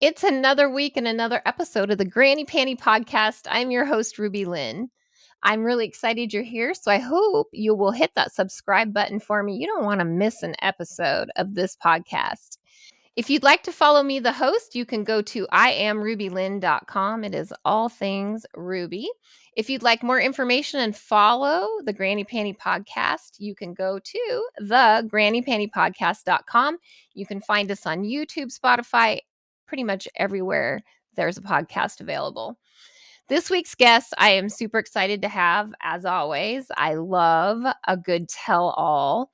It's another week and another episode of the Granny Panty Podcast. I'm your host, RubyLynne. I'm really excited you're here, so I hope you will hit that subscribe button for me. You don't want to miss an episode of this podcast. If you'd like to follow me, the host, you can go to IamRubyLynne.com. It is all things Ruby. If you'd like more information and follow the Granny Panty Podcast, you can go to thegrannypantypodcast.com. You can find us on YouTube, Spotify, pretty much everywhere there's a podcast available. This week's guest, I am super excited to have, as always. I love a good tell-all.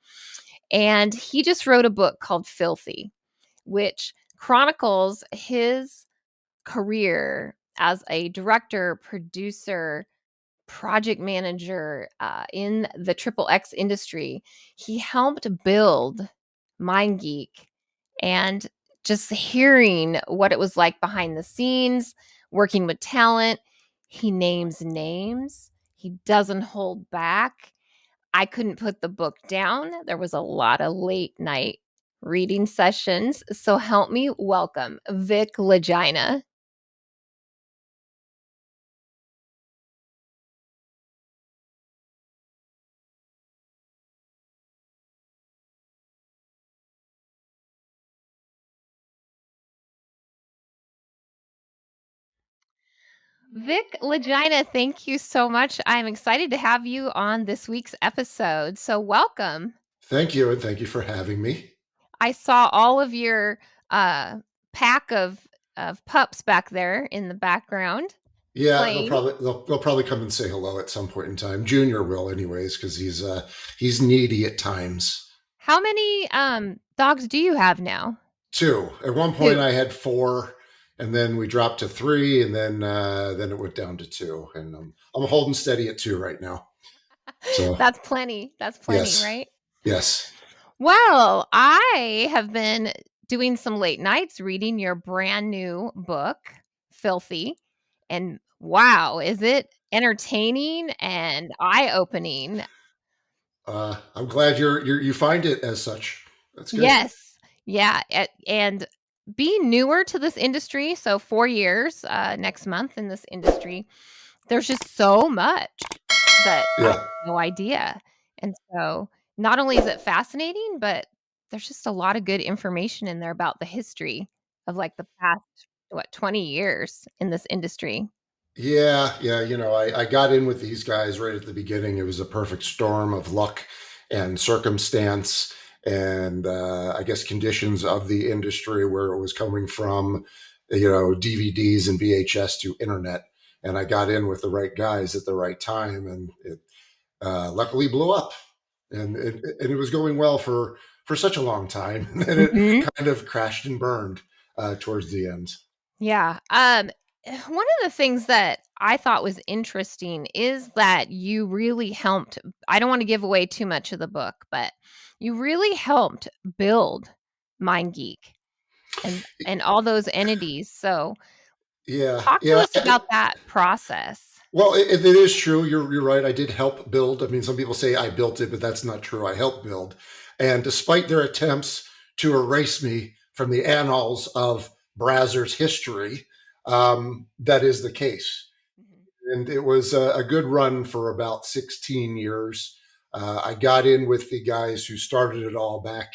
And he just wrote a book called Filthy, which chronicles his career as a director, producer, project manager in the triple X industry. He helped build MindGeek, and just hearing what it was like behind the scenes, working with talent. He names names. He doesn't hold back. I couldn't put the book down. There was a lot of late night reading sessions. So help me welcome Vic Lagina. Vic Lagina, thank you so much. I'm excited to have you on this week's episode. So welcome. Thank you, and thank you for having me. I saw all of your pack of pups back there in the background. Yeah, Playing. they'll probably come and say hello at some point in time. Junior will, anyways, because he's needy at times. How many dogs do you have now? 2. At one point, 2. I had 4, and then we dropped to 3, and then it went down to 2, and I'm holding steady at 2 right now. So That's plenty. That's plenty, yes, right? yes. Well, I have been doing some late nights reading your brand new book, Filthy, and wow, is it entertaining and eye-opening. I'm glad you find it as such. That's good. Yes. Yeah, and being newer to this industry, so 4 years next month in this industry, there's just so much that I Yeah. have no idea. And so not only is it fascinating, but there's just a lot of good information in there about the history of like the past, 20 years in this industry. Yeah, yeah. I got in with these guys right at the beginning. It was a perfect storm of luck and circumstance and I guess conditions of the industry where it was coming from, DVDs and VHS to internet. And I got in with the right guys at the right time, and it luckily blew up. And it was going well for such a long time, and then Mhm. it kind of crashed and burned towards the end. Yeah. One of the things that I thought was interesting is that you really helped. I don't want to give away too much of the book, but you really helped build MindGeek and all those entities. So Yeah, talk to yeah. us about that process. Well, it is true. You're right. I did help build. I mean, some people say I built it, but that's not true. I helped build. And despite their attempts to erase me from the annals of Brazzers history, that is the case. Mhm. And it was a good run for about 16 years. I got in with the guys who started it all back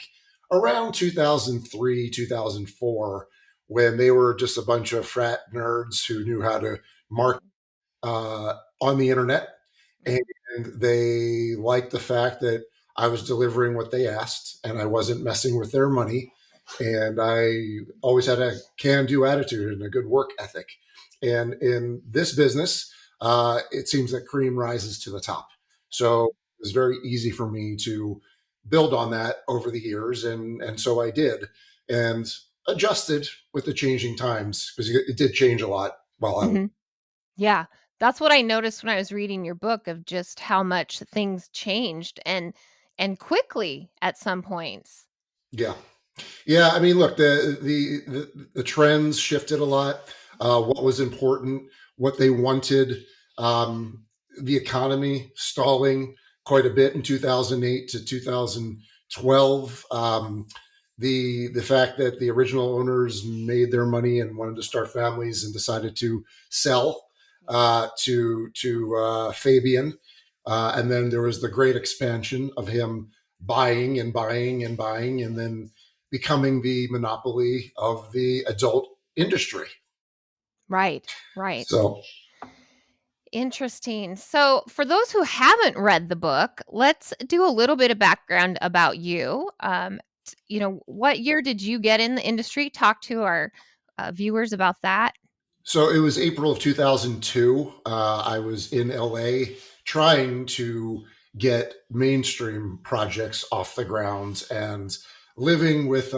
around 2003, 2004, when they were just a bunch of frat nerds who knew how to market on the internet, and they liked the fact that I was delivering what they asked and I wasn't messing with their money. And I always had a can-do attitude and a good work ethic. And in this business, it seems that cream rises to the top. So it was very easy for me to build on that over the years, and so I did, and adjusted with the changing times, because it did change a lot while I was. Mhm. Yeah, that's what I noticed when I was reading your book of just how much things changed and quickly at some points. Yeah. Yeah, I mean, look, the trends shifted a lot. What was important, what they wanted, um, the economy stalling quite a bit in 2008 to 2012. the fact that the original owners made their money and wanted to start families and decided to sell to Fabian, and then there was the great expansion of him buying and buying and buying, and then becoming the monopoly of the adult industry. Right, right. So Interesting. So, for those who haven't read the book, let's do a little bit of background about you. What year did you get in the industry? Talk to our viewers about that. So it was April of 2002. I was in LA trying to get mainstream projects off the ground and living with,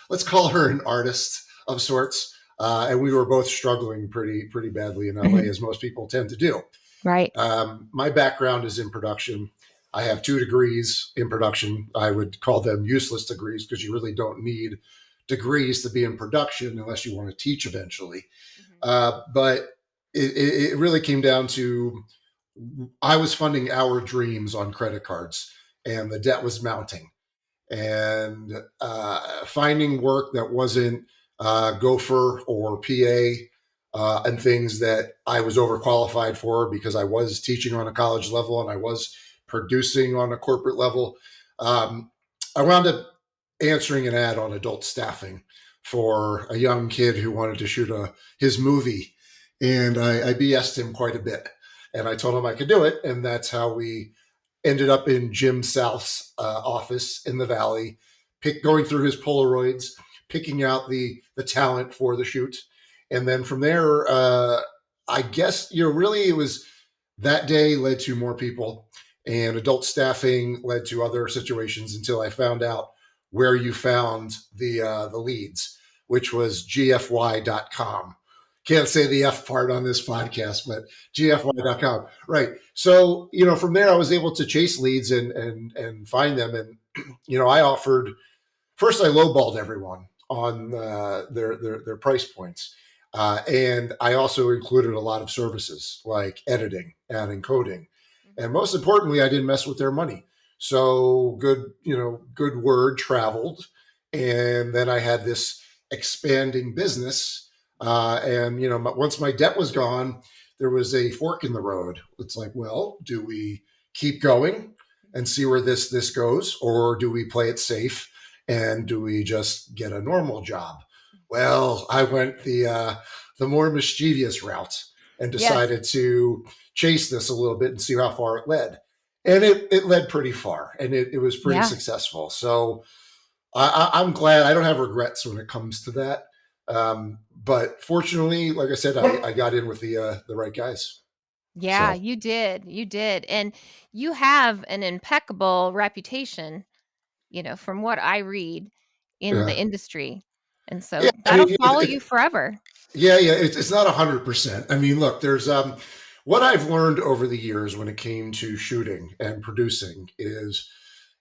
let's call her an artist of sorts. And we were both struggling pretty badly in LA, Mhm. as most people tend to do. Right. My background is in production. I have 2 degrees in production. I would call them useless degrees because you really don't need degrees to be in production unless you want to teach eventually. Mhm. But it really came down to I was funding our dreams on credit cards, and the debt was mounting. And finding work that wasn't gopher or PA, and things that I was overqualified for because I was teaching on a college level and I was producing on a corporate level. Um, I wound up answering an ad on adult staffing for a young kid who wanted to shoot his movie, and I BS'd him quite a bit. And I told him I could do it, and that's how we ended up in Jim South's office in the Valley, going through his Polaroids, picking out the talent for the shoot, and then from there, I guess really it was that day led to more people, and adult staffing led to other situations until I found out where you found the leads, which was gfy.com. Can't say the F part on this podcast, but gfy.com. Right. So, from there I was able to chase leads and find them. And, I offered first I lowballed everyone on their price points. And I also included a lot of services like editing and encoding. And Mhm. most importantly, I didn't mess with their money. So good word traveled. And then I had this expanding business. And, once my debt was gone, there was a fork in the road. It's like, well, do we keep going and see where this goes, or do we play it safe and do we just get a normal job? Well, I went the more mischievous route and Yes. decided to chase this a little bit and see how far it led. And it led pretty far, and it was pretty Yeah. successful. So I'm glad. I don't have regrets when it comes to that. But fortunately, like I said, I got in with the right guys. Yeah, So you did. You did. And you have an impeccable reputation, from what I read in the yeah, industry. And yeah. so I that'll mean, follow you forever. yeah. It's not 100%. I mean, look, there's what I've learned over the years when it came to shooting and producing is,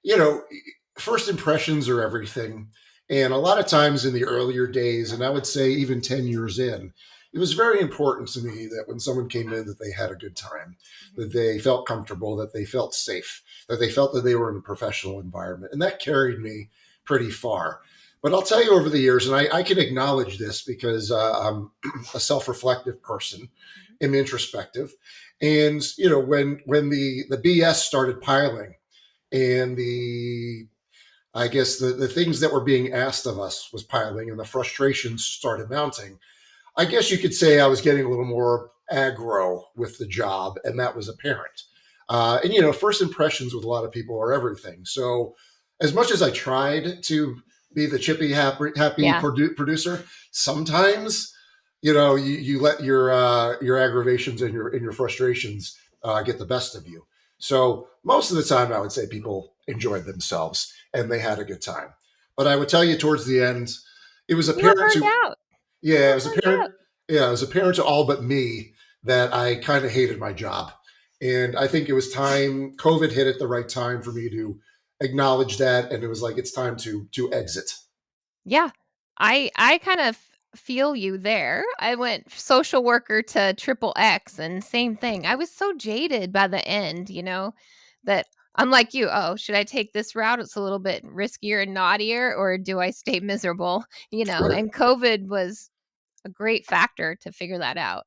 you know, first impressions are everything. And a lot of times in the earlier days, and I would say even 10 years in, it was very important to me that when someone came in that they had a good time, Mhm. that they felt comfortable, that they felt safe, that they felt that they were in a professional environment. And that carried me pretty far. But I'll tell you over the years, and I can acknowledge this because I'm a self-reflective person, Mhm. am introspective. And, when the BS started piling and I guess the things that were being asked of us was piling and the frustrations started mounting. I guess you could say I was getting a little more aggro with the job, and that was apparent. And first impressions with a lot of people are everything. So, as much as I tried to be the chippy, happy Yeah. producer, sometimes you let your aggravations and your frustrations get the best of you. So most of the time, I would say people enjoyed themselves and they had a good time. But I would tell you towards the end, it was You were apparent burned to out. You yeah, it were was burned apparent. out. Yeah, it was apparent to all but me that I kind of hated my job, and I think it was time. COVID hit at the right time for me to acknowledge that, and it was like it's time to exit. Yeah. I kind of feel you there. I went social worker to triple X and same thing. I was so jaded by the end, that I'm like you. Oh, should I take this route? It's a little bit riskier and naughtier, or do I stay miserable? Right. And COVID was a great factor to figure that out.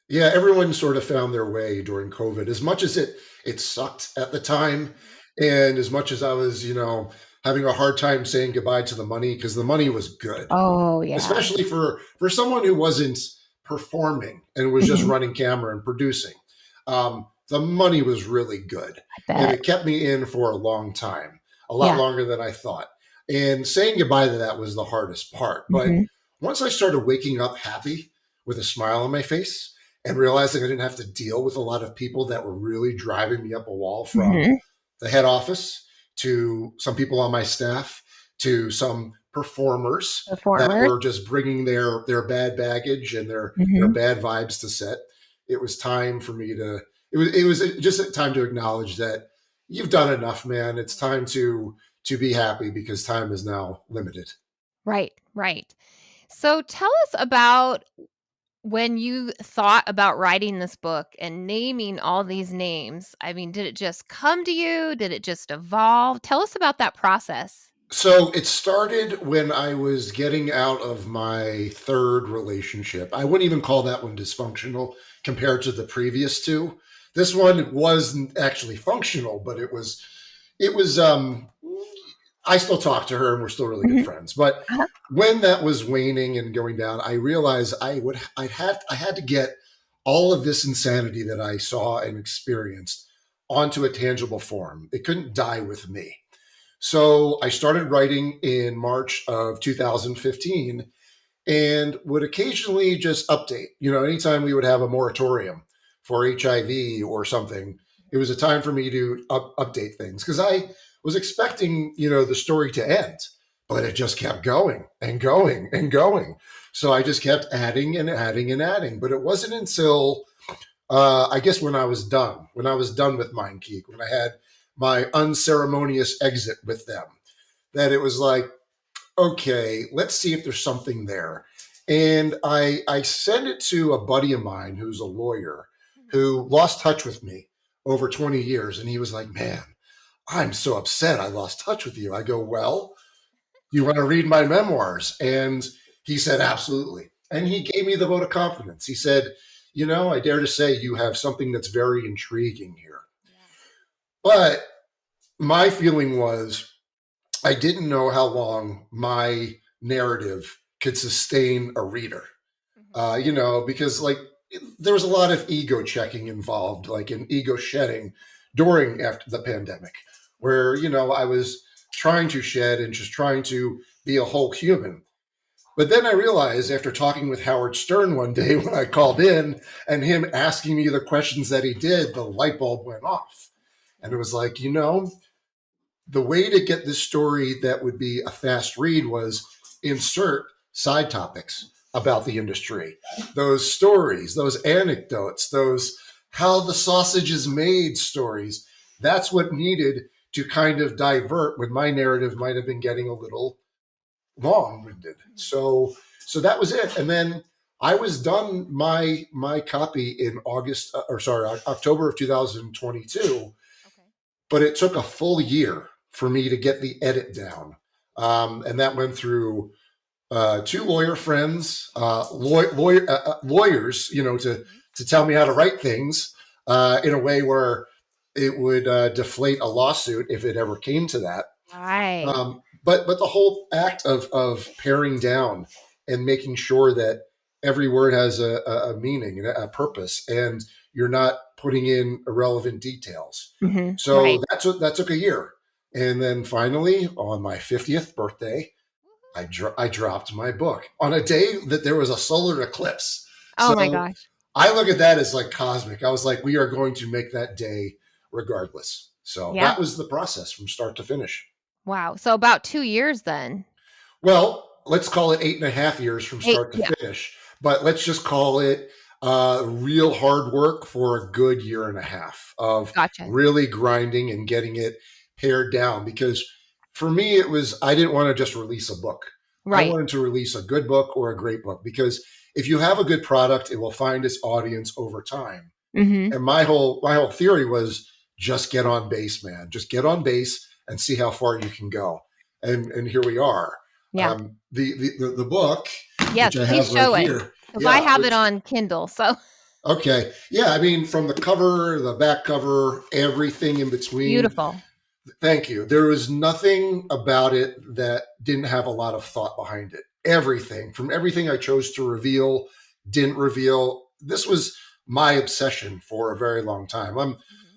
Yeah, everyone sort of found their way during COVID. As much as it sucked at the time, Mhm. and as much as I was, having a hard time saying goodbye to the money because the money was good, Oh, yeah. especially for someone who wasn't performing and was just Mhm. running camera and producing. The money was really good, I and bet. it kept me in for a long time, a lot Yeah. longer than I thought. And saying goodbye to that was the hardest part. But Mhm. once I started waking up happy with a smile on my face and realizing I didn't have to deal with a lot of people that were really driving me up a wall, from Mhm. the head office to some people on my staff to some performers that Performers. were just bringing their bad baggage and their Mhm. bad vibes to set. It was time for me to. It was just a time to acknowledge that you've done enough, man. It's time to be happy because time is now limited. Right, right. So tell us about when you thought about writing this book and naming all these names. I mean, did it just come to you? Did it just evolve? Tell us about that process. So it started when I was getting out of my third relationship. I wouldn't even call that one dysfunctional compared to the previous two. This one wasn't actually functional, but it was I still talk to her and we're still really good Mhm. friends. But Uh-huh. when that was waning and going down, I realized I had to get all of this insanity that I saw and experienced onto a tangible form. It couldn't die with me. So I started writing in March of 2015 and would occasionally just update. Anytime we would have a moratorium for HIV or something, it was a time for me to update things because I was expecting, the story to end, but it just kept going and going and going. So I just kept adding and adding and adding. But it wasn't until I guess when I was done with MindGeek, when I had my unceremonious exit with them, that it was like, okay, let's see if there's something there. And I sent it to a buddy of mine who's a lawyer Mhm. who lost touch with me over 20 years. And he was like, man, I'm so upset I lost touch with you. I go, well, you want to read my memoirs? And he said, absolutely. And he gave me the vote of confidence. He said, I dare to say you have something that's very intriguing here. Yeah. But my feeling was I didn't know how long my narrative could sustain a reader. Mhm. Because like there was a lot of ego checking involved, like an ego shedding during after the pandemic, Right. where I was trying to shed and just trying to be a whole human. But then I realized after talking with Howard Stern one day when I called in and him asking me the questions that he did, the light bulb went off. And it Yeah. was like, the way to get this story that would be a fast read was insert side topics about the industry, those stories, those anecdotes, those how the sausage is made stories. That's what needed to kind of divert when my narrative might have been getting a little long-winded. Mhm. So that was it. And then I was done my copy in October of 2022, Okay. but it took a full year for me to get the edit down. And that went through two lawyer friends, lawyers, Mhm. to tell me how to write things in a way where it would deflate a lawsuit if it ever came to that. Right. But the whole act of paring down and making sure that every word has a meaning and a purpose, and you're not putting in irrelevant details. Mhm. So Right. that took a year, and then finally on my 50th birthday, Woohoo. I dropped my book on a day that there was a solar eclipse. Oh my So gosh. I look at that as like cosmic. I was like, we are going to make that day regardless. So Yeah. that was the process from start to finish. Wow. So about 2 years then. Well, let's call it 8.5 years from 8, start to yeah. finish, but let's just call it real hard work for a good year and a half of Gotcha. really grinding and getting it pared down. Because for me, I didn't want to just release a book. I Right. wanted to release a good book or a great book because if you have a good product, it will find its audience over time. Mhm. And my whole theory was just get on base, man. Just get on base and see how far you can go. And here we are. Yeah. The book, Yes, which I please have right show it here. because I Yeah. have it on Kindle. So Okay. Yeah. I mean, from the cover, the back cover, everything in between. beautiful. Thank you. There was nothing about it that didn't have a lot of thought behind it. Everything, from everything I chose to reveal, didn't reveal. This was my obsession for a very long time.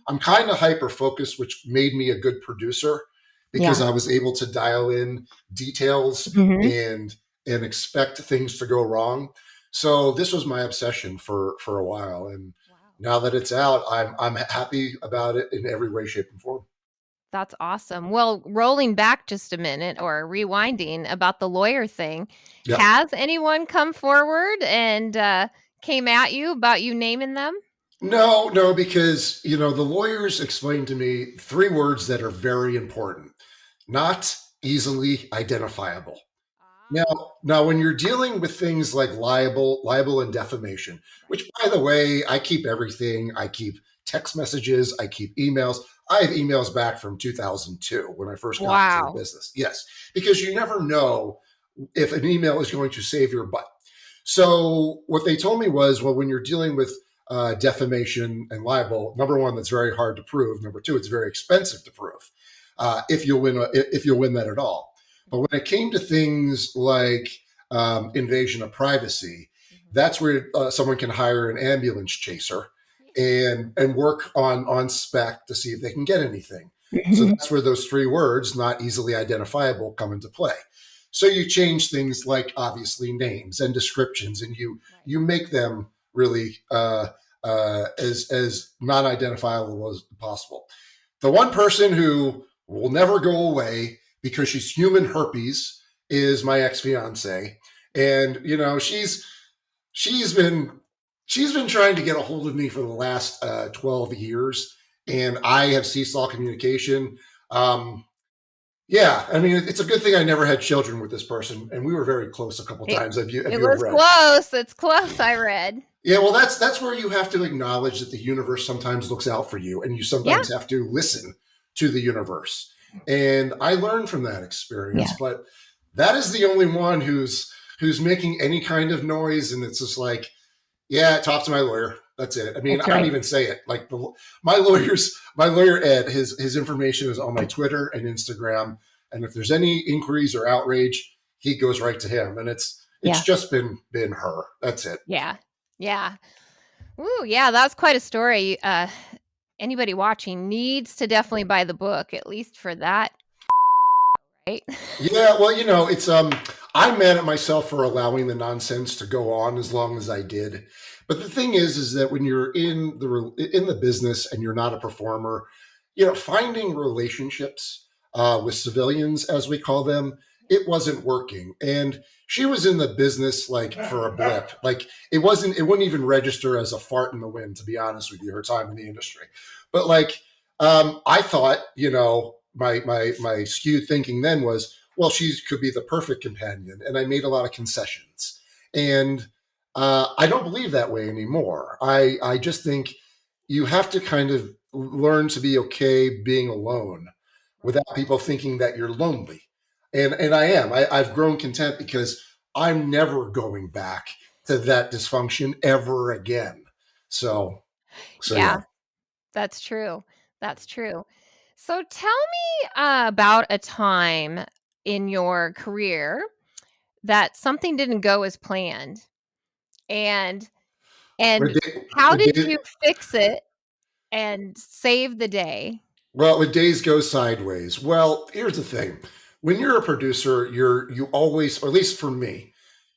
I'm kind of hyper focused, which made me a good producer because Yeah. I was able to dial in details Mhm. and expect things to go wrong. So this was my obsession for a while, and Wow. now that it's out, I'm happy about it in every way, shape, and form. That's awesome. Well, rolling back just a minute or rewinding about the lawyer thing, Yeah. has anyone come forward and came at you about you naming them? No, no, because the lawyers explained to me three words that are very important: not easily identifiable. Now, Ah, now, when you're dealing with things like libel and defamation, right. which, by the way, I keep everything. I keep text messages. I keep emails. I have emails back from 2002 when I first got into the Wow. business. Yes, because you never know if an email is going to save your butt. So what they told me was, well, when you're dealing with defamation and libel, number one, that's very hard to prove. Number two, it's very expensive to prove if you'll win that at all. But when it came to things like invasion of privacy, Mhm. that's where someone can hire an ambulance chaser and work on spec to see if they can get anything. So Mhm. that's where those three words, not easily identifiable, come into play. So you change things like obviously names and descriptions, and Right. you make them really as non-identifiable as possible. The one person who will never go away because she's human herpes is my ex-fiance, and she's been she's been trying to get a hold of me for the last 12 years, and I have ceased all communication. um, yeah, I mean, it's a good thing I never had children with this person, and we were very close a couple It, times. Have it you have was read? close. It's close, I read. Yeah, well, that's where you have to acknowledge that the universe sometimes looks out for you, and you Yeah. sometimes have to listen to the universe. And I learned from that experience, Yeah. but that is the only one who's making any kind of noise, and it's just like, yeah, talk to my lawyer. That's it. I mean, That's I don't right. even say it. Like my lawyer Ed, his information is on my Twitter and Instagram, and if there's any inquiries or outrage, he goes right to him, and it's Yeah. just been her. That's it. Yeah. Yeah. Ooh, yeah, that's quite a story. Anybody watching needs to definitely buy the book, at least for that shit show, right? Yeah, well, it's I'm mad at myself for allowing the nonsense to go on as long as I did. But the thing is that when you're in the business and you're not a performer, finding relationships with civilians, as we call them, it wasn't working. And she was in the business like for a blip. Like it wouldn't even register as a fart in the wind, to be honest with you, her time in the industry. But like I thought, my skewed thinking then was, well, she could be the perfect companion. And I made a lot of concessions. And I don't believe that way anymore. I just think you have to kind of learn to be okay being alone Right. without people thinking that you're lonely. And I am. I've grown content because I'm never going back to that dysfunction ever again. So, so yeah. Yeah, that's true. That's true. So tell me about a time in your career that something didn't go as planned, and When and day, how when did day, you fix it and save the day? Well, when days go sideways, well, here's the thing. When you're a producer, you always, or at least for me,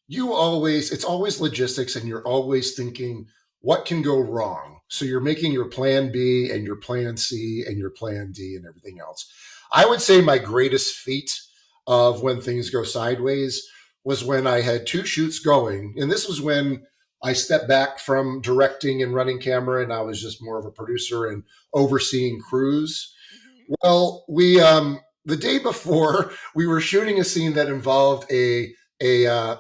it's always logistics, and you're always thinking what can go wrong. So you're making your plan B and your plan C and your plan D and everything else. I would say my greatest feat of when things go sideways was when I had two shoots going. And this was when I stepped back from directing and running camera, and I was just more of a producer and overseeing crews. Mhm. Well, we the day before we were shooting a scene that involved a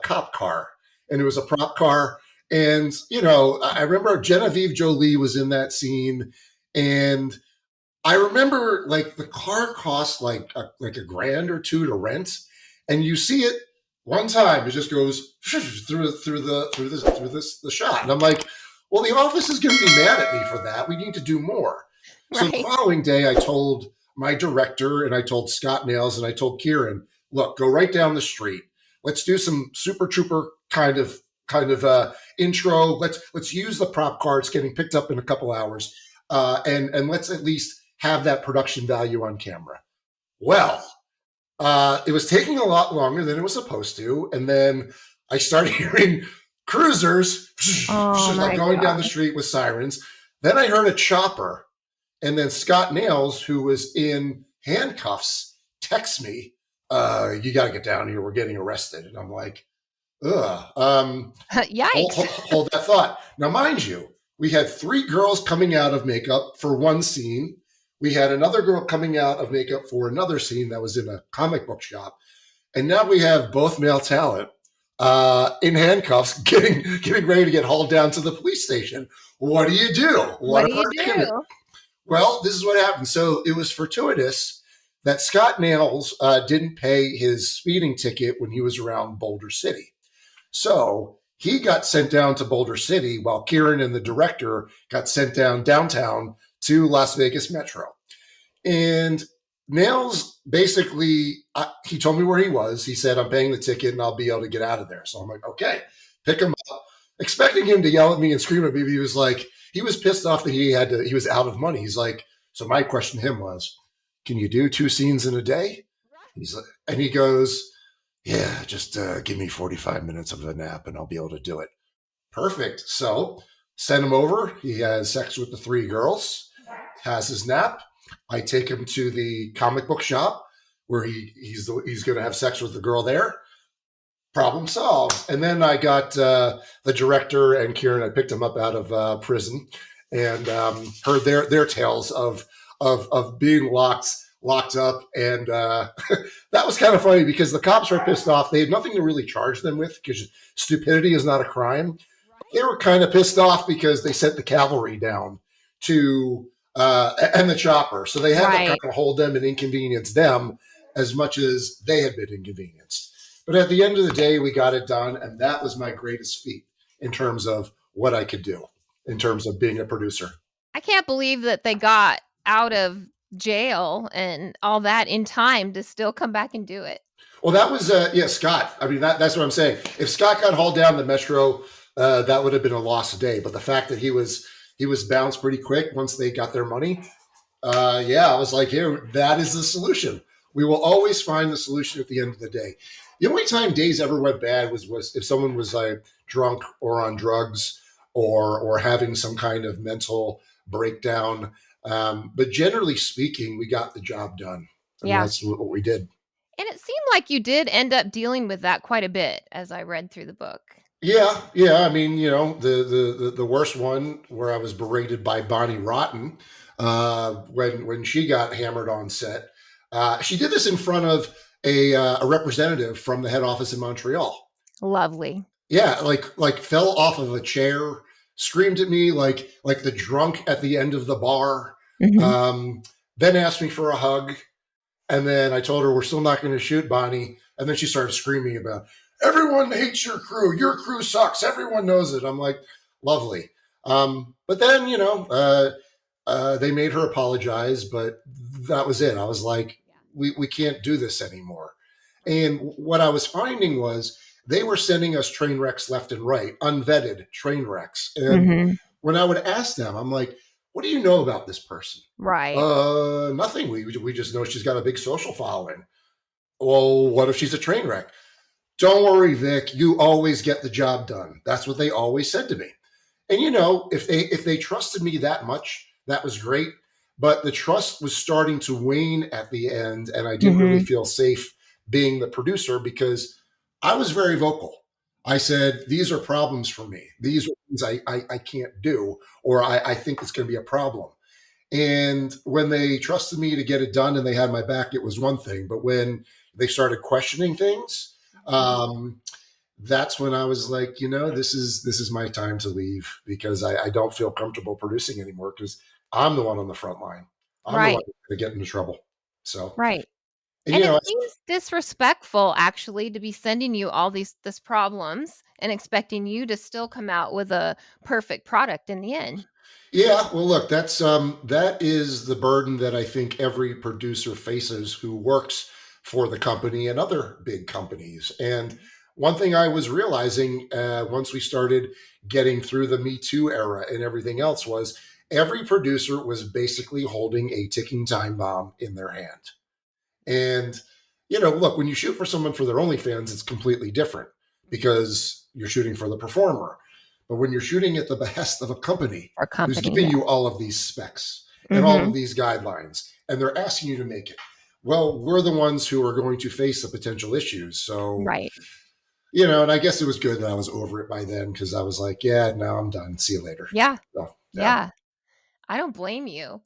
cop car, and it was a prop car. And I remember Genevieve Jolie was in that scene, and I remember like the car cost like a grand or two to rent, and you see it one time, it just goes through the shot, and I'm like, well, the office is going to be mad at me for that. We need to do more. So the Right. following day, I told my director, and I told Scott Nails, and I told Kieran, look, go right down the street. Let's do some Super Trooper kind of intro. Let's use the prop car. It's getting picked up in a couple hours, and let's at least have that production value on camera. Well, it was taking a lot longer than it was supposed to, and then I started hearing cruisers Oh like my going down the god. street with sirens. Then I heard a chopper, and then Scott Nails, who was in handcuffs, texts me, "You got to get down here. We're getting arrested." And I'm like, "Ugh." Hold, Yikes. hold that thought. Now, mind you, we had three girls coming out of makeup for one scene. We had another girl coming out of makeup for another scene that was in a comic book shop. And now we have both male talent in handcuffs getting ready to get hauled down to the police station. What do you do? What What do if you I can? do? Well, this is what happened. So it was fortuitous that Scott Nails didn't pay his speeding ticket when he was around Boulder City. So he got sent down to Boulder City while Kieran and the director got sent down downtown to Las Vegas Metro. And Nails basically, he told me where he was. He said, I'm paying the ticket and I'll be able to get out of there. So I'm like, okay, pick him up. Expecting him to yell at me and scream at me, but he was like, he was pissed off that he was out of money. He's like, so my question to him was, can you do two scenes in a day? He's like, and he goes, yeah, just give me 45 minutes of a nap and I'll be able to do it. Perfect. So send him over. He has sex with the three girls, has his nap. I take him to the comic book shop where he's going to have sex with the girl there. Problem solved. And then I got the director and Kieran. I picked them up out of prison and heard their tales of being locked up, and that was kind of funny because the cops were pissed off. They had nothing to really charge them with because stupidity is not a crime. They were kind of pissed off because they sent the cavalry down to and the chopper, so they had to kind Right. of hold them and inconvenience them as much as they had been inconvenienced. But at the end of the day, we got it done, and that was my greatest feat in terms of what I could do in terms of being a producer. I can't believe that they got out of jail and all that in time to still come back and do it. Well, that was yeah, Scott. I mean, that's what I'm saying. If Scott got hauled down the Metro, that would have been a lost day. But the fact that he was bounced pretty quick once they got their money, yeah, I was like, here, that is the solution. We will always find the solution at the end of the day. The only time days ever went bad was if someone was like drunk or on drugs or having some kind of mental breakdown. But generally speaking, we got the job done, and Yeah. that's what we did. And it seemed like you did end up dealing with that quite a bit as I read through the book. Yeah, yeah. I mean, the worst one where I was berated by Bonnie Rotten when she got hammered on set. She did this in front of a representative from the head office in Montreal. Lovely. Yeah, like fell off of a chair, screamed at me like the drunk at the end of the bar. Mhm. Um, then asked me for a hug. And then I told her we're still not going to shoot Bonnie. And then she started screaming about everyone hates your crew. Your crew sucks. Everyone knows it. I'm like, lovely. But then they made her apologize, but that was it. I was like, we can't do this anymore. And what I was finding was they were sending us train wrecks left and right, unvetted train wrecks. And Mhm. when I would ask them, I'm like, what do you know about this person? Right. Nothing. We just know she's got a big social following. Well, what if she's a train wreck? Don't worry, Vic. You always get the job done. That's what they always said to me. And if they trusted me that much, that was great. But the trust was starting to wane at the end, and I didn't really Mhm. feel safe being the producer because I was very vocal. I said, these are problems for me. These are things I can't do, or I think it's going to be a problem. And when they trusted me to get it done and they had my back, it was one thing. But when they started questioning things, um, that's when I was like, this is my time to leave because I don't feel comfortable producing anymore because I'm the one on the front line. I'm the one Right. who's going to get into trouble. So, Right. and And it seems disrespectful actually to be sending you all these this problems and expecting you to still come out with a perfect product in the end. yeah, well, look, that is the burden that I think every producer faces who works for the company and other big companies. And Mhm. one thing I was realizing once we started getting through the Me Too era and everything else Mhm. was every producer was basically holding a ticking time bomb in their hand. And, look, when you shoot for someone for their OnlyFans, it's completely different Mhm. because you're shooting for the performer. But when you're shooting at the behest of a company Or who's company, giving yeah. you all of these specs and all of Mhm. these guidelines, and they're asking you to make it, well, we're the ones who are going to face the potential issues. So, Right. and I guess it was good that I was over it by then because I was like, yeah, no, I'm done. See you later. Yeah. So, yeah. Yeah. I don't blame you.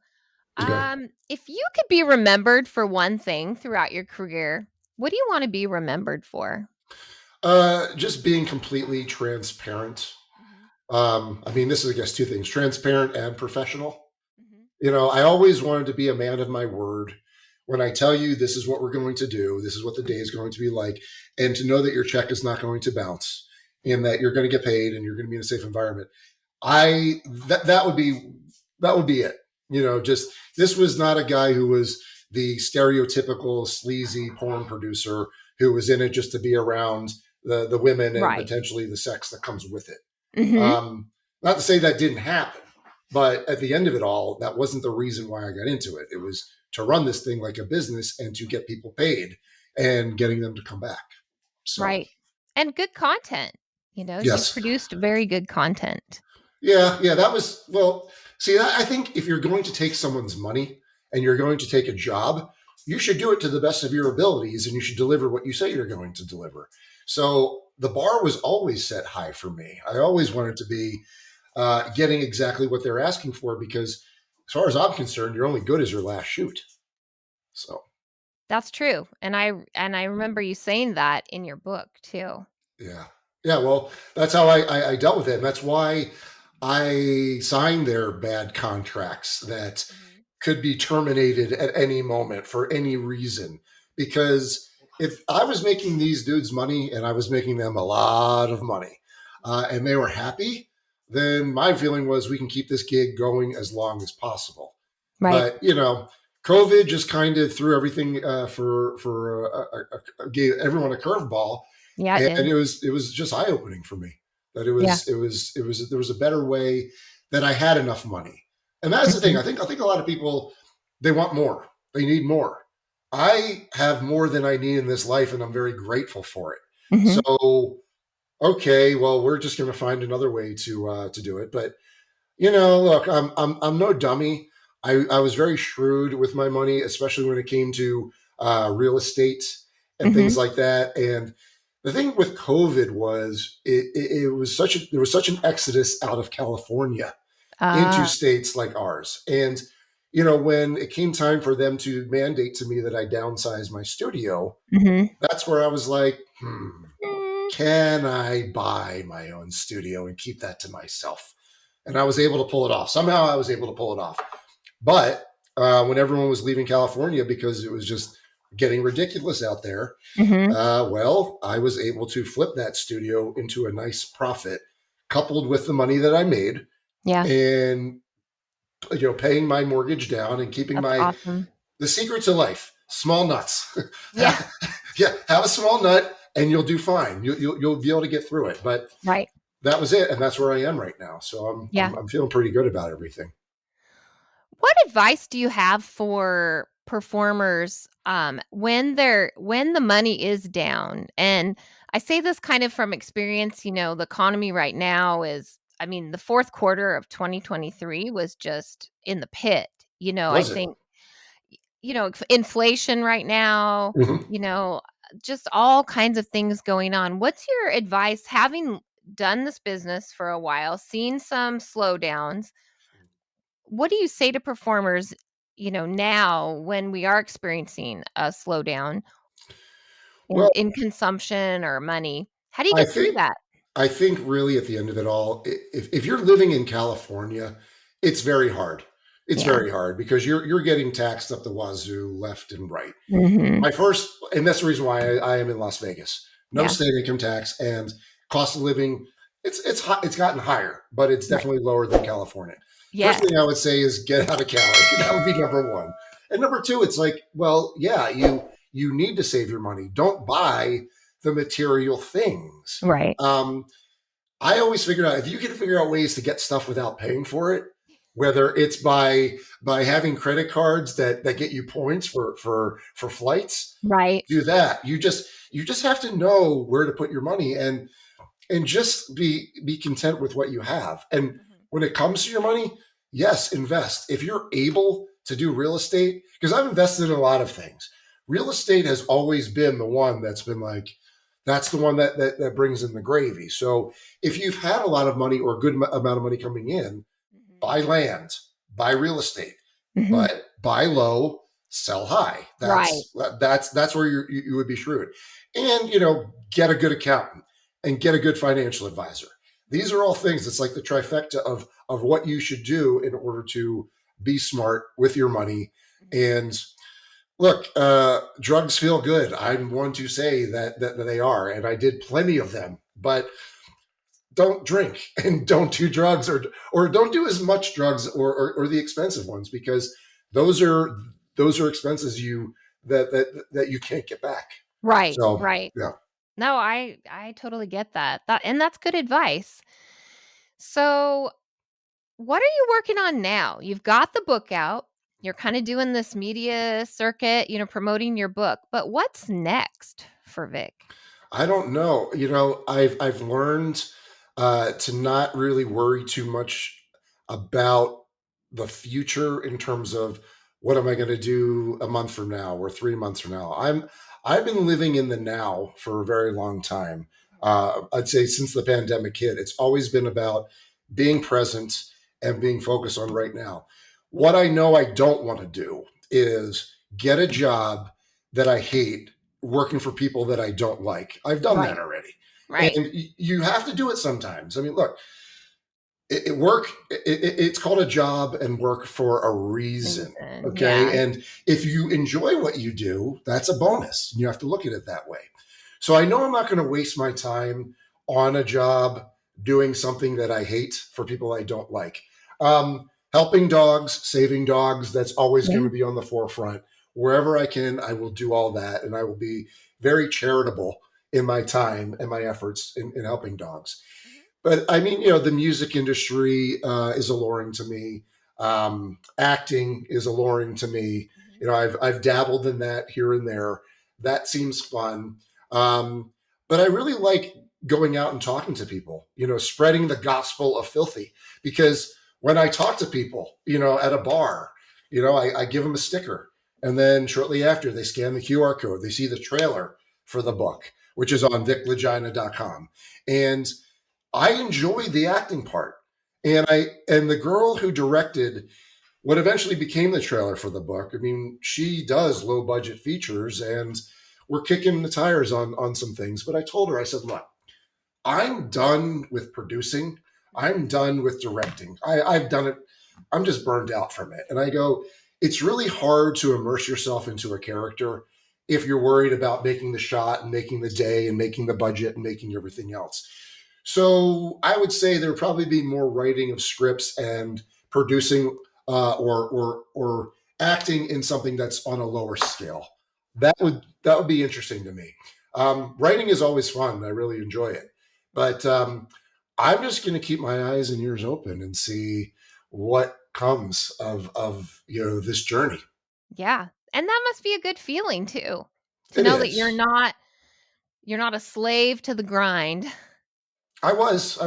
Okay. If you could be remembered for one thing throughout your career, what do you wanna be remembered for? Just being completely transparent. Mhm. I mean, this is, I guess, two things: transparent and professional. Mhm. I always wanted to be a man of my word. When I tell you this is what we're going to do, this is what the day is going to be like, and to know that your check is not going to bounce and that you're going to get paid and you're going to be in a safe environment. I that would be it. Just this was not a guy who was the stereotypical sleazy porn producer who was in it just to be around the women and Right. potentially the sex that comes with it. Mhm. Not to say that didn't happen, but at the end of it all, that wasn't the reason why I got into it. It was to run this thing like a business and to get people paid and getting them to come back. So, Right. And good content. You yes. produced very good content. Yeah, yeah, that was, well, see, I think if you're going to take someone's money and you're going to take a job, you should do it to the best of your abilities and you should deliver what you say you're going to deliver. So the bar was always set high for me. I always wanted to be getting exactly what they're asking for because, as far as I'm concerned, you're only good as your last shoot. So, That's true, and I remember you saying that in your book too. yeah. Yeah, well, that's how I dealt with it. And that's why I signed their bad contracts that Mhm. could be terminated at any moment for any reason. Because if I was making these dudes money and I was making them a lot of money and they were happy, then my feeling was we can keep this gig going as long as possible. Right. But, COVID just kind of threw everything gave everyone a curveball, Yeah, it and did. it was just eye opening for me that it Yeah. was it was it was there was a better way, that I had enough money. And that's the thing. Mhm. I think a lot of people, they want more. They need more. I have more than I need in this life and I'm very grateful for it. Mhm. So, okay, well, we're just going to find another way to do it. But look, I'm no dummy. I was very shrewd with my money, especially when it came to real estate and things Mhm. like that. And the thing with COVID was it was there was such an exodus out of California into Ah. states like ours. And when it came time for them to mandate to me that I downsize my studio, Mhm. that's where I was like, Mm. can I buy my own studio and keep that to myself? And I was able to pull it off. Somehow I was able to pull it off. But when everyone was leaving California because it was just getting ridiculous out there, Mhm. well, I was able to flip that studio into a nice profit, coupled with the money that I made, Yeah, and paying my mortgage down and keeping that's my awesome. the secret to life: small nuts. Yeah, Yeah, have a small nut and you'll do fine. You'll be able to get through it. But right. that was it, and that's where I am right now. So I'm Yeah. I'm, I'm feeling pretty good about everything. What advice do you have for performers, when the money is down? And I say this kind of from experience, the economy right now is I mean, the 4th quarter of 2023 was just in the pit. I Was it? think, inflation right now, Mhm. you know, just all kinds of things going on. What's your advice having done this business for a while, seen some slowdowns? What do you say to performers, now when we are experiencing a slowdown in Well, consumption or money? How do you I get through think that? I think really at the end of it all, if you're living in California, it's very hard It's Yeah. very hard because you're getting taxed up the wazoo, left and right. Mhm. My first, and that's the reason why I am in Las Vegas. No Yeah. state income tax and cost of living. It's hot. It's gotten higher, but it's Right. definitely lower than California. First Yes. thing I would say is get out of Cali. That would be number one. And number two, it's like, well, yeah, you need to save your money. Don't buy the material things. Right. Um, I always figured out if you can figure out ways to get stuff without paying for it, whether it's by having credit cards that get you points for flights, Right. do that. You just have to know where to put your money and just be content with what you have. And Mhm. when it comes to your money, yes, invest. If you're able to do real estate, because I've invested in a lot of things. Real estate has always been the one that's been like, that's the one that brings in the gravy. So if you've had a lot of money or a good amount of money coming in, Mhm. buy land, buy real estate, Mhm. but buy low, sell high. Right. That's where you would be shrewd. And get a good accountant and get a good financial advisor. These are all things. It's like the trifecta of what you should do in order to be smart with your money. Mhm. And look, drugs feel good. I'm one to say that they are, and I did plenty of them. But don't drink and don't do drugs, or don't do as much drugs or the expensive ones, because those are those are expenses that you can't get back. Right. So Right. yeah. No, I totally get that. And that's good advice. So, what are you working on now? You've got the book out. You're kind of doing this media circuit, promoting your book. But what's next for Vic? I don't know. I've learned to not really worry too much about the future in terms of what am I going to do a month from now or 3 months from now. I've been living in the now for a very long time. I'd say since the pandemic hit, it's always been about being present and being focused on right now. What I know I don't want to do is get a job that I hate working for people that I don't like. I've done that Right. already. Right. And you have to do it sometimes. I mean, look, it's called a job and work for a reason. Reason. Okay. Yeah. And if you enjoy what you do, that's a bonus. You have to look at it that way. So I know I'm not going to waste my time on a job doing something that I hate for people I don't like. Helping dogs, saving dogs, that's always going Yeah. to be on the forefront. Wherever I can, I will do all that. And I will be very charitable in my time and my efforts in helping dogs. Mhm. But I mean, the music industry is alluring to me. Acting is alluring to me. Mhm. I've dabbled in that here and there. That seems fun. Um, but I really like going out and talking to people. Spreading the gospel of filthy. Because when I talk to people, at a bar, I give them a sticker, and then shortly after they scan the QR code, they see the trailer for the book, which is on viclagina.com, and I enjoy the acting part. And the girl who directed what eventually became the trailer for the book, I mean, she does low budget features, and we're kicking the tires on some things. But I told her, I said, look, I'm done with producing. I'm done with directing. I've done it. I'm just burned out from it. And I go, it's really hard to immerse yourself into a character if you're worried about making the shot and making the day and making the budget and making everything else. So I would say there would probably be more writing of scripts and producing or acting in something that's on a lower scale. That would be interesting to me. Writing is always fun. I really enjoy it, but I'm just going to keep my eyes and ears open and see what comes of this journey. Yeah. And that must be a good feeling too, to It know that you're is. not you're not a slave to the grind. I was.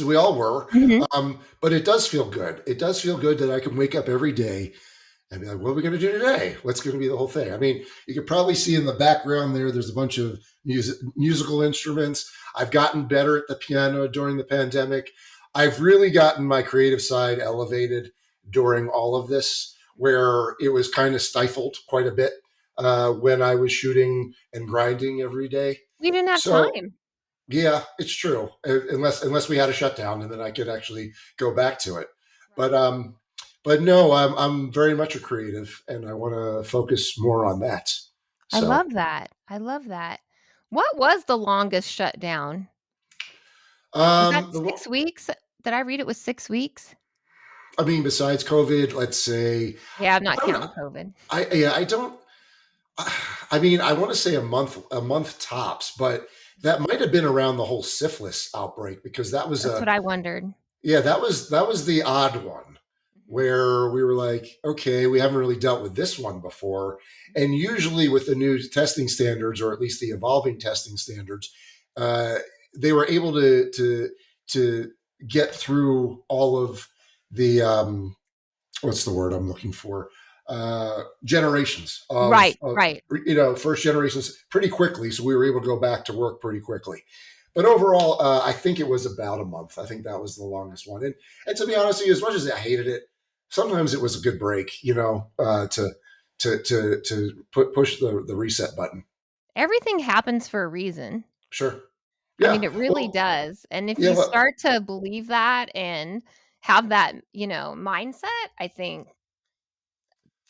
We all were. Mhm. But it does feel good. It does feel good that I can wake up every day and be like, what are we going to do today? What's going to be the whole thing? I mean, you could probably see in the background there's a bunch of musical instruments. I've gotten better at the piano during the pandemic. I've really gotten my creative side elevated during all of this, where it was kind of stifled quite a bit when I was shooting and grinding every day. We didn't have So time. yeah, it's true. Unless we had a shutdown, and then I could actually go back to it. But Right. but no, I'm very much a creative, and I want to focus more on that. I So, love that. I love that. What was the longest shutdown? Was that the 6 weeks? Did I read it was 6 weeks? I mean, besides COVID, let's say Yeah, I'm not I don't. counting COVID. I yeah, I don't. I mean, I want to say a month tops, but that might have been around the whole syphilis outbreak because that was That's what I wondered. yeah, that was the odd one Mhm. where we were like, okay, we haven't really dealt with this one before. And usually with the new testing standards, or at least the evolving testing standards, uh, they were able to get through all of the what's the word I'm looking for? Generations Right, right. first generations pretty quickly. So we were able to go back to work pretty quickly. But overall, I think it was about a month. I think that was the longest one. And to be honest with you, as much as I hated it, sometimes it was a good break, to push the reset button. Everything happens for a reason. Sure. I mean, Yeah. it really Well, does, and if yeah. you Well, start to believe that and have that, mindset, I think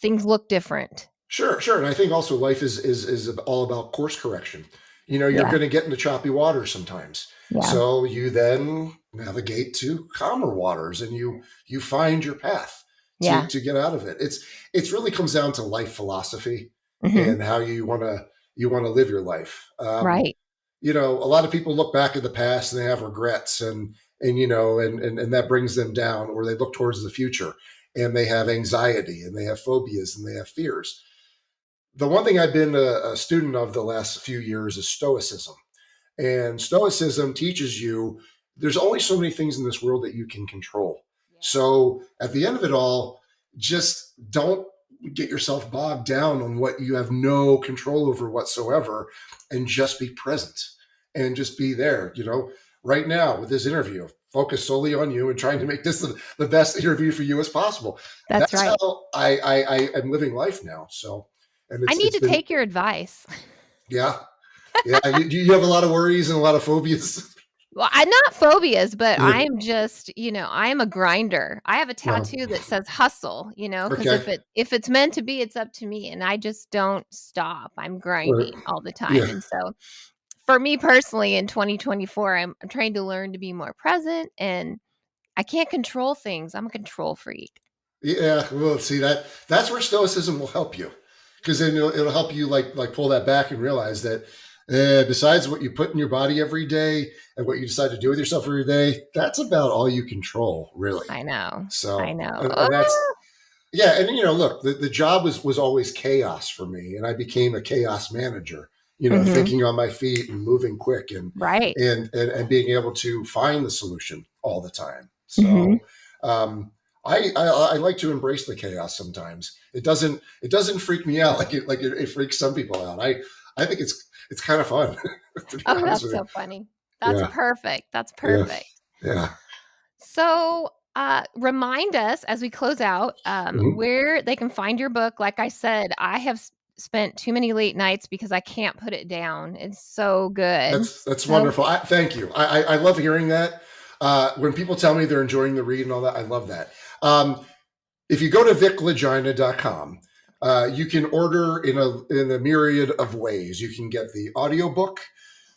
things look different. sure, sure. And I think also life is all about course correction. You're Yeah, going to get into choppy waters sometimes. yeah, So you then navigate to calmer waters, and you find your path to yeah. to get out of it. It's really comes down to life philosophy Mhm. and how you want to live your life. Right. A lot of people look back at the past and they have regrets, and that brings them down, or they look towards the future and they have anxiety and they have phobias and they have fears. The one thing I've been a student of the last few years is Stoicism. And Stoicism teaches you there's only so many things in this world that you can control. Yeah. So at the end of it all, just don't get yourself bogged down on what you have no control over whatsoever, and just be present and just be there. Right now with this interview, focus solely on you and trying to make this the best interview for you as possible. That's That's right. how I am living life now. So, and I it's need it's to been, take your advice. yeah, yeah. You have a lot of worries and a lot of phobias. Well, I'm not phobias, but Yeah. I'm just, I am a grinder. I have a Well, tattoo that says hustle, because okay. if it's meant to be, it's up to me, and I just don't stop. I'm Or, grinding all the time. yeah. And so for me personally in 2024, I'm trying to learn to be more present, and I can't control things. I'm a control freak. Yeah. Well, see that's where Stoicism will help you, because then it'll help you like pull that back and realize that besides what you put in your body every day and what you decide to do with yourself every day, that's about all you control, really. I know. I So, know. and that's yeah. And look, the job was always chaos for me, and I became a chaos manager. Mhm. Thinking on my feet and moving quick, and Right. being able to find the solution all the time. Mhm. So, um, I like to embrace the chaos sometimes. It doesn't freak me out like it freaks some people out. I think it's kind of fun, to be Oh, honest that's with you. so funny. That's Yeah, perfect. That's yeah, perfect. yeah. So, remind us as we close out, Mhm. where they can find your book. Like I said, I have spent too many late nights because I can't put it down. It's so good. That's So wonderful. Thank you. I love hearing that. When people tell me they're enjoying the read and all that, I love that. If you go to viclagina.com, you can order in a myriad of ways. You can get the audiobook,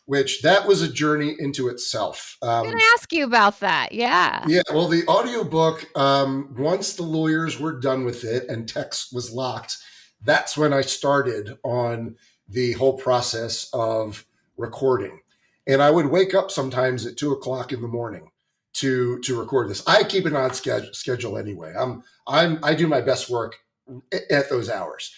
which that was a journey into itself. I'm gonna ask you about that. Yeah. Yeah, well, the audiobook, once the lawyers were done with it and text was locked, that's when I started on the whole process of recording. And I would wake up sometimes at 2 o'clock in the morning to record this. I keep an odd schedule anyway. I do my best work at those hours.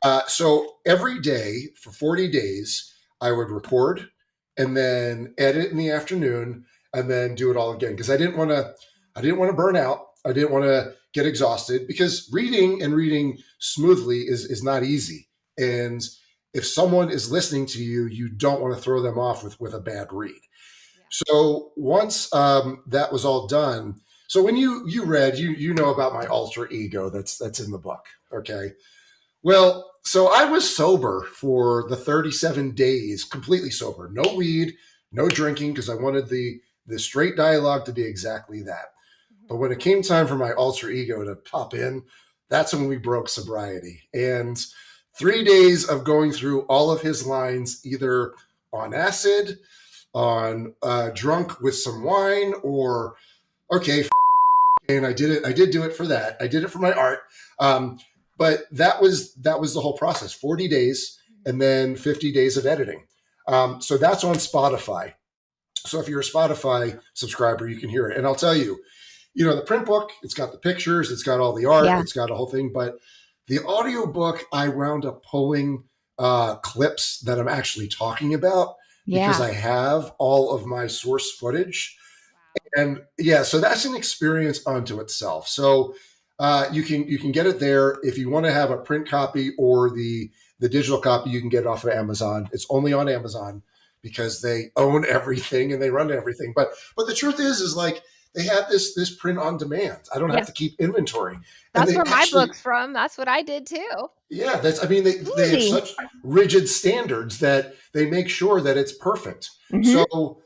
Mhm. So every day for 40 days, I would record and then edit in the afternoon and then do it all again because I didn't want to burn out. I didn't want to get exhausted because reading smoothly is not easy. And if someone is listening to you, you don't want to throw them off with a bad read. Yeah. So once that was all done, so when you read, you know about my alter ego that's in the book. Okay. Well, so I was sober for the 37 days, completely sober. No weed, no drinking, because I wanted the straight dialogue to be exactly that. But when it came time for my alter ego to pop in, that's when we broke sobriety. And 3 days of going through all of his lines, either on acid, on drunk with some wine, or okay, and I did it. I did do it for that. I did it for my art. But that was the whole process. 40 days and then 50 days of editing. So that's on Spotify. So if you're a Spotify subscriber, you can hear it. And I'll tell you, the print book, it's got the pictures, it's got all the art, Yeah. it's got a whole thing. But the audio book, I wound up pulling clips that I'm actually talking about because I have all of my source footage. And yeah, so that's an experience unto itself. So you can get it there. If you want to have a print copy or the digital copy, you can get it off of Amazon. It's only on Amazon because they own everything and they run everything. But the truth is like they have this print on demand. I don't have to keep inventory. That's where my book's from. That's what I did too. Yeah, they have such rigid standards that they make sure that it's perfect. So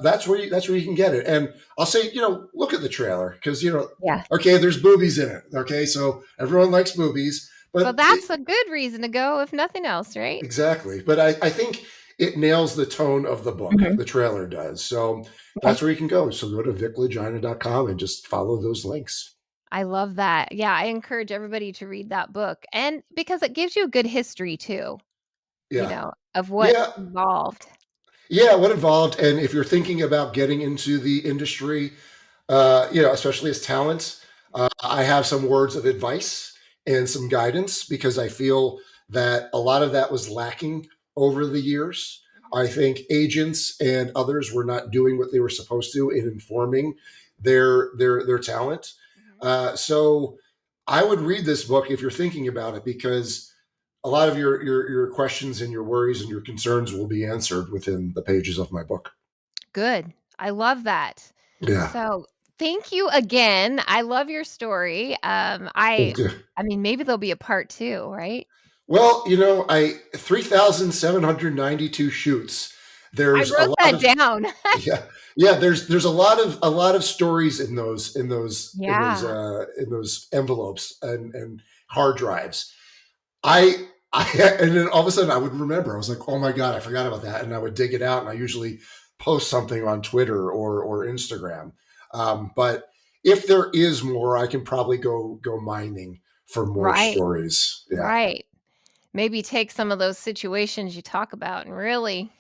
that's where you can get it. And I'll say, look at the trailer because okay, there's boobies in it. Okay, so everyone likes boobies, but that's a good reason to go, if nothing else, right? Exactly. But I think it nails the tone of the book. The trailer does. So that's where you can go. So go to viclagina.com and just follow those links. I love that. Yeah, I encourage everybody to read that book, and because it gives you a good history too. Of what involved. Yeah, what involved. And if you're thinking about getting into the industry, especially as talent, I have some words of advice and some guidance because I feel that a lot of that was lacking over the years. I think agents and others were not doing what they were supposed to in informing their talent. So I would read this book if you're thinking about it because a lot of your questions and your worries and your concerns will be answered within the pages of my book. Good. I love that. Yeah. So thank you again. I love your story. I mean, maybe there'll be a part 2, right? Well, 3,792 shoots. There's I wrote that down. Yeah. There's a lot of stories in those envelopes and hard drives. And then all of a sudden I would remember. I was like, oh my God, I forgot about that. And I would dig it out, and I usually post something on Twitter or Instagram. But if there is more, I can probably go mining for more stories. Yeah. Right. Maybe take some of those situations you talk about and really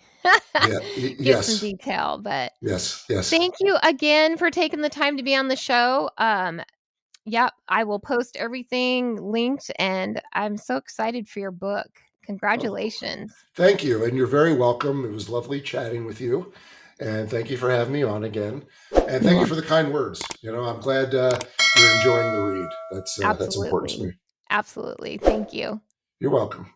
get some detail. But yes. Thank you again for taking the time to be on the show. Yep, I will post everything linked, and I'm so excited for your book. Congratulations. Thank you. And you're very welcome. It was lovely chatting with you. And thank you for having me on again. And thank you for the kind words. I'm glad you're enjoying the read. That's important to me. Absolutely. Thank you. You're welcome.